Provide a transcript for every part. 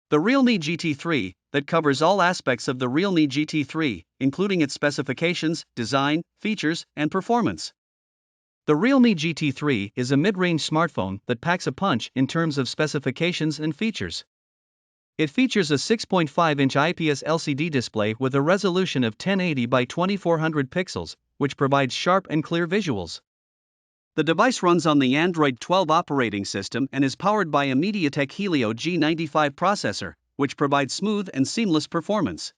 The Realme GT3, that covers all aspects of the Realme GT3, including its specifications, design, features, and performance. The Realme GT3 is a mid-range smartphone that packs a punch in terms of specifications and features. It features a 6.5-inch IPS LCD display with a resolution of 1080 by 2400 pixels, which provides sharp and clear visuals. The device runs on the Android 12 operating system and is powered by a MediaTek Helio G95 processor, which provides smooth and seamless performance.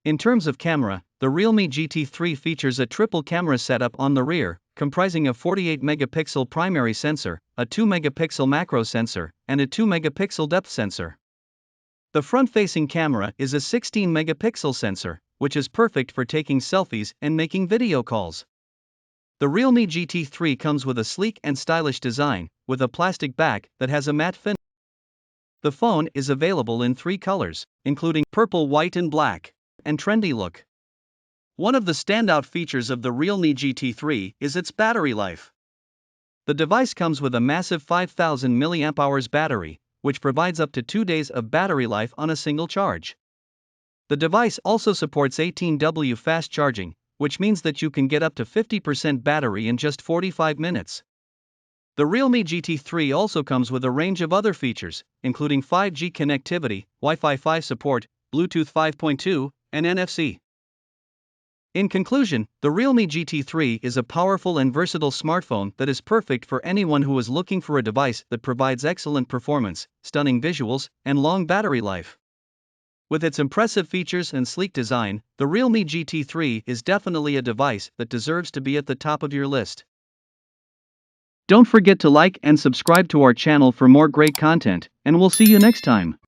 In terms of camera, the Realme GT3 features a triple camera setup on the rear, comprising a 48-megapixel primary sensor, a 2-megapixel macro sensor, and a 2-megapixel depth sensor. The front-facing camera is a 16-megapixel sensor, which is perfect for taking selfies and making video calls. The Realme GT3 comes with a sleek and stylish design, with a plastic back that has a matte finish. The phone is available in 3 colors, including purple, white, and black, and trendy look. One of the standout features of the Realme GT3 is its battery life. The device comes with a massive 5000 mAh battery, which provides up to 2 days of battery life on a single charge. The device also supports 18W fast charging, which means that you can get up to 50% battery in just 45 minutes. The Realme GT3 also comes with a range of other features, including 5G connectivity, Wi-Fi 5 support, Bluetooth 5.2, and NFC. In conclusion, the Realme GT3 is a powerful and versatile smartphone that is perfect for anyone who is looking for a device that provides excellent performance, stunning visuals, and long battery life. With its impressive features and sleek design, the Realme GT3 is definitely a device that deserves to be at the top of your list. Don't forget to like and subscribe to our channel for more great content, and we'll see you next time.